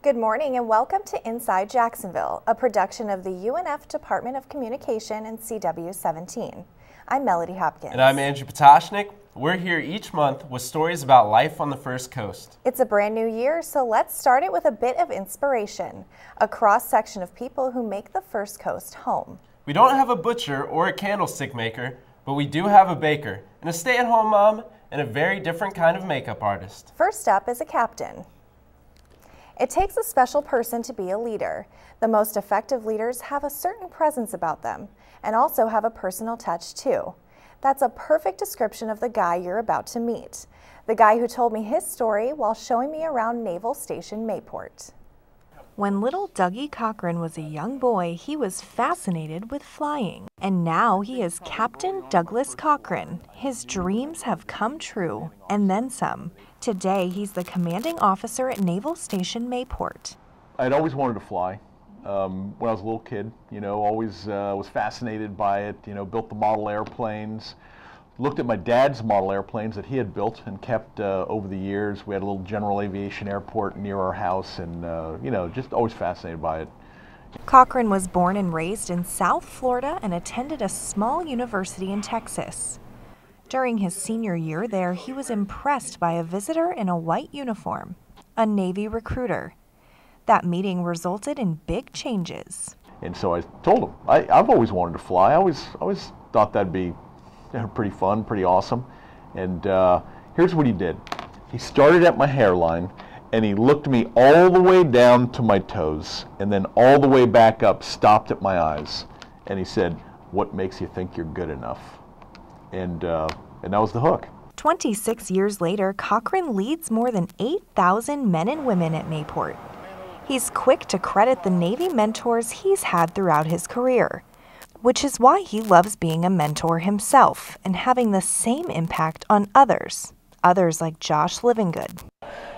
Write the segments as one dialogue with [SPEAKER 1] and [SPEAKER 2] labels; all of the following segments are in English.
[SPEAKER 1] Good morning and welcome to Inside Jacksonville, a production of the UNF Department of Communication and CW17. I'm Melody Hopkins.
[SPEAKER 2] And I'm Andrew Potashnik. We're here each month with stories about life on the First Coast.
[SPEAKER 1] It's a brand new year, so let's start it with a bit of inspiration, a cross-section of people who make the First Coast home.
[SPEAKER 2] We don't have a butcher or a candlestick maker, but we do have a baker, and a stay-at-home mom, and a very different kind of makeup artist.
[SPEAKER 1] First up is a captain. It takes a special person to be a leader. The most effective leaders have a certain presence about them and also have a personal touch too. That's a perfect description of the guy you're about to meet. The guy who told me his story while showing me around Naval Station Mayport. When little Dougie Cochran was a young boy, he was fascinated with flying. And now he is Captain Douglas Cochran. His dreams have come true, and then some. Today, he's the commanding officer at Naval Station Mayport.
[SPEAKER 3] I'd always wanted to fly. When I was a little kid, always was fascinated by it, built the model airplanes. Looked at my dad's model airplanes that he had built and kept over the years. We had a little general aviation airport near our house and, just always fascinated by it.
[SPEAKER 1] Cochran was born and raised in South Florida and attended a small university in Texas. During his senior year there, he was impressed by a visitor in a white uniform, a Navy recruiter. That meeting resulted in big changes.
[SPEAKER 3] And so I told him, I've always wanted to fly. I always thought that'd be pretty fun, pretty awesome. And here's what he did. He started at my hairline and he looked me all the way down to my toes and then all the way back up, stopped at my eyes. And he said, "What makes you think you're good enough?" And that was the hook.
[SPEAKER 1] 26 years later, Cochran leads more than 8,000 men and women at Mayport. He's quick to credit the Navy mentors he's had throughout his career, which is why he loves being a mentor himself and having the same impact on others like Josh Livingood.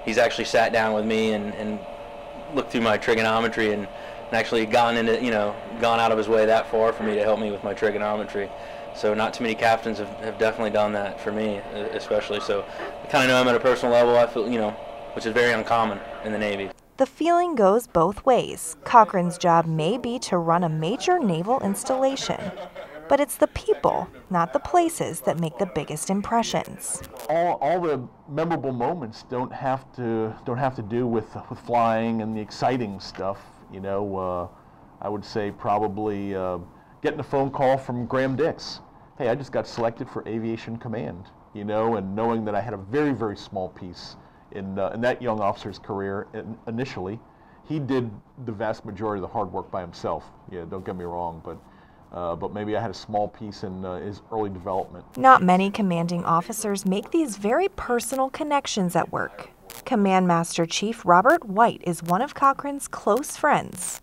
[SPEAKER 4] He's actually sat down with me and looked through my trigonometry and actually gone out of his way that far for me to help me with my trigonometry. So not too many captains have definitely done that for me, especially. So I kind of know him at a personal level, I feel, which is very uncommon in the Navy.
[SPEAKER 1] The feeling goes both ways. Cochran's job may be to run a major naval installation, but it's the people, not the places, that make the biggest impressions.
[SPEAKER 3] All the memorable moments don't have to do with flying and the exciting stuff. I would say probably getting a phone call from Graham Dix. Hey, I just got selected for Aviation Command. And knowing that I had a very, very small piece in that young officer's career initially. He did the vast majority of the hard work by himself. Yeah, don't get me wrong, but maybe I had a small piece in his early development.
[SPEAKER 1] Not many commanding officers make these very personal connections at work. Command Master Chief Robert White is one of Cochran's close friends.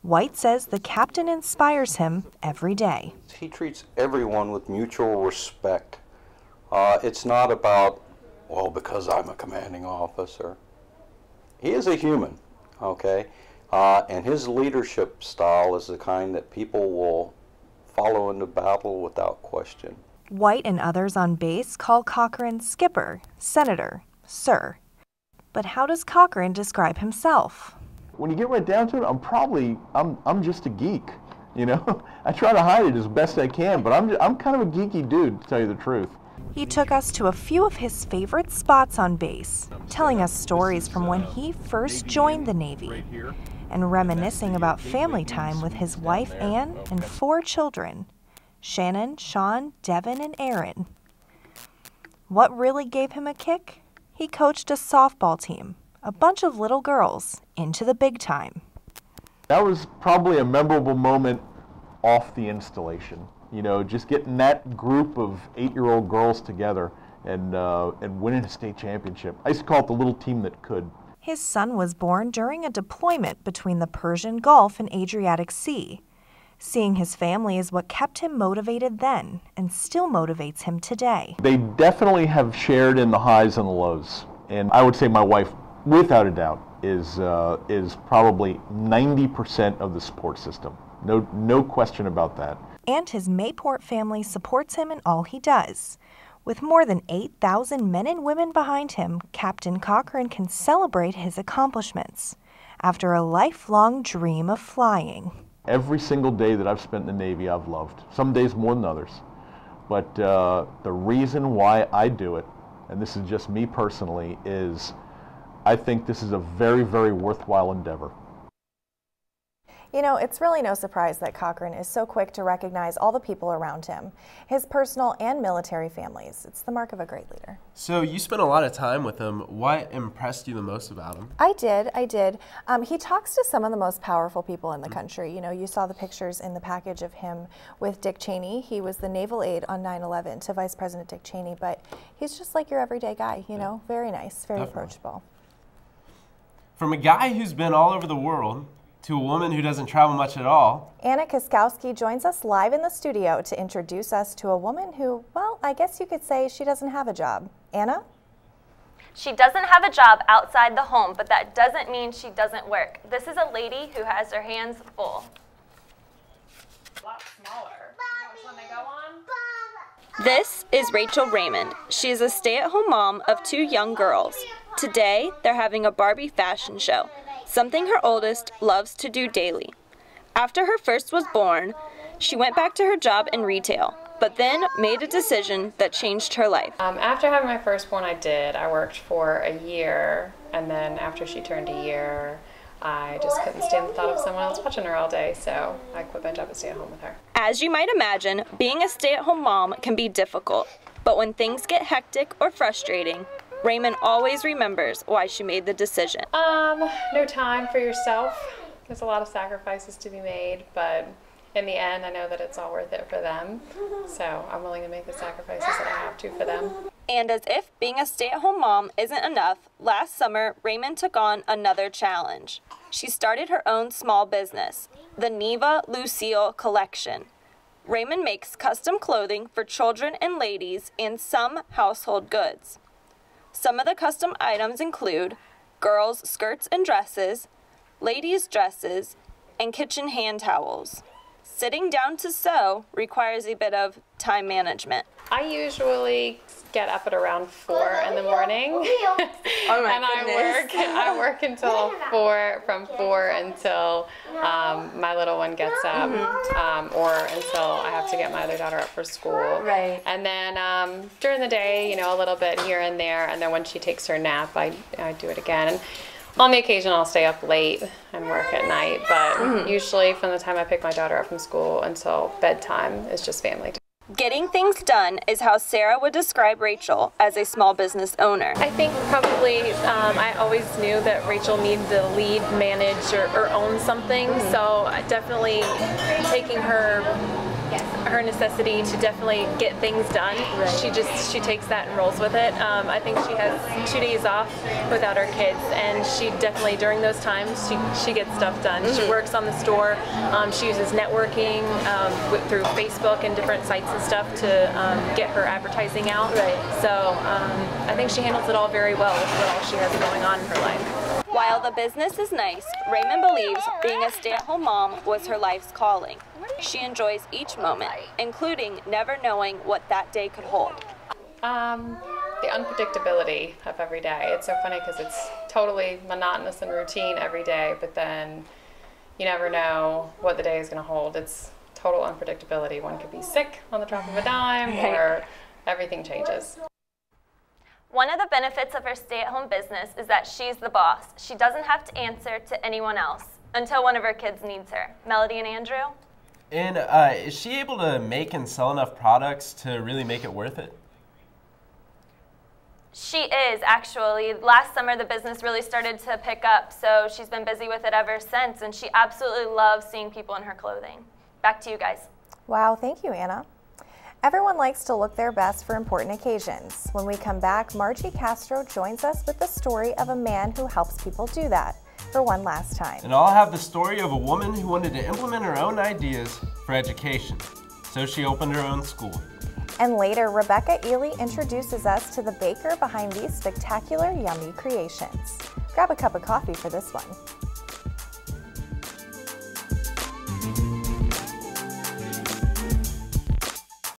[SPEAKER 1] White says the captain inspires him every day.
[SPEAKER 5] He treats everyone with mutual respect. It's not about, well, because I'm a commanding officer. He is a human, okay? And his leadership style is the kind that people will follow into battle without question.
[SPEAKER 1] White and others on base call Cochran Skipper, Senator, Sir. But how does Cochran describe himself?
[SPEAKER 3] When you get right down to it, I'm just a geek, I try to hide it as best I can, but I'm kind of a geeky dude, to tell you the truth.
[SPEAKER 1] He took us to a few of his favorite spots on base, telling us stories from when he first joined the Navy, and reminiscing about family time with his wife Ann and 4 children, Shannon, Sean, Devin, and Aaron. What really gave him a kick? He coached a softball team, a bunch of little girls, into the big time.
[SPEAKER 3] That was probably a memorable moment off the installation. Just getting that group of 8-year-old girls together and winning a state championship. I used to call it the little team that could.
[SPEAKER 1] His son was born during a deployment between the Persian Gulf and Adriatic Sea. Seeing his family is what kept him motivated then and still motivates him today.
[SPEAKER 3] They definitely have shared in the highs and the lows. And I would say my wife, without a doubt, is probably 90% of the support system. No question about that.
[SPEAKER 1] And his Mayport family supports him in all he does. With more than 8,000 men and women behind him, Captain Cochran can celebrate his accomplishments after a lifelong dream of flying.
[SPEAKER 3] Every single day that I've spent in the Navy, I've loved. Some days more than others. But the reason why I do it, and this is just me personally, is I think this is a very, very worthwhile endeavor.
[SPEAKER 1] You know, it's really no surprise that Cochran is so quick to recognize all the people around him, his personal and military families. It's the mark of a great leader.
[SPEAKER 2] So you spent a lot of time with him. What impressed you the most about him?
[SPEAKER 1] I did. He talks to some of the most powerful people in the country. You know, you saw the pictures in the package of him with Dick Cheney. He was the naval aide on 9/11 to Vice President Dick Cheney, but he's just like your everyday guy, you know, very nice, very approachable.
[SPEAKER 2] From a guy who's been all over the world to a woman who doesn't travel much at all,
[SPEAKER 1] Anna Kiskowski joins us live in the studio to introduce us to a woman who, well, I guess you could say she doesn't have a job. Anna?
[SPEAKER 6] She doesn't have a job outside the home, but that doesn't mean she doesn't work. This is a lady who has her hands full.
[SPEAKER 7] A lot smaller. You know which one they go on?
[SPEAKER 6] This is Rachel Raymond. She is a stay-at-home mom of 2 young girls. Today, they're having a Barbie fashion show, something her oldest loves to do daily. After her first was born, she went back to her job in retail, but then made a decision that changed her life.
[SPEAKER 7] After having my firstborn, I worked for a year, and then after she turned a year, I just couldn't stand the thought of someone else watching her all day, so I quit my job and stayed at home with her.
[SPEAKER 6] As you might imagine, being a stay-at-home mom can be difficult, but when things get hectic or frustrating, Raymond always remembers why she made the decision.
[SPEAKER 7] No time for yourself. There's a lot of sacrifices to be made, but in the end, I know that it's all worth it for them. So I'm willing to make the sacrifices that I have to for them.
[SPEAKER 6] And as if being a stay-at-home mom isn't enough, last summer, Raymond took on another challenge. She started her own small business, the Neva Lucille Collection. Raymond makes custom clothing for children and ladies and some household goods. Some of the custom items include girls' skirts and dresses, ladies' dresses, and kitchen hand towels. Sitting down to sew requires a bit of time management.
[SPEAKER 7] I usually get up at around 4 in the morning.
[SPEAKER 6] Oh my
[SPEAKER 7] and
[SPEAKER 6] goodness.
[SPEAKER 7] I work until 4, from 4 until my little one gets up, or until I have to get my other daughter up for school.
[SPEAKER 6] Right.
[SPEAKER 7] And then during the day, you know, a little bit here and there, and then when she takes her nap, I do it again. And on the occasion, I'll stay up late and work at night, but usually from the time I pick my daughter up from school until bedtime is just family time.
[SPEAKER 6] Getting things done is how Sarah would describe Rachel as a small business owner.
[SPEAKER 7] I think probably I always knew that Rachel needed to lead, manage, or own something, so definitely taking her necessity to definitely get things done. Right. She takes that and rolls with it. I think she has 2 days off without her kids, and she definitely during those times she gets stuff done. She works on the store. She uses networking through Facebook and different sites and stuff to get her advertising out. Right. So I think she handles it all very well with all she has going on in her life.
[SPEAKER 6] While the business is nice, Raymond believes being a stay-at-home mom was her life's calling. She enjoys each moment, including never knowing what that day could hold.
[SPEAKER 7] The unpredictability of every day. It's so funny because it's totally monotonous and routine every day, but then you never know what the day is going to hold. It's total unpredictability. One could be sick on the drop of a dime, or everything changes.
[SPEAKER 6] One of the benefits of her stay-at-home business is that she's the boss. She doesn't have to answer to anyone else until one of her kids needs her. Melody and Andrew?
[SPEAKER 2] And is she able to make and sell enough products to really make it worth it?
[SPEAKER 6] She is, actually. Last summer, the business really started to pick up, so she's been busy with it ever since, and she absolutely loves seeing people in her clothing. Back to you guys.
[SPEAKER 1] Wow, thank you, Anna. Everyone likes to look their best for important occasions. When we come back, Margie Castro joins us with the story of a man who helps people do that for one last time.
[SPEAKER 2] And I'll have the story of a woman who wanted to implement her own ideas for education, so she opened her own school.
[SPEAKER 1] And later, Rebecca Ely introduces us to the baker behind these spectacular, yummy creations. Grab a cup of coffee for this one.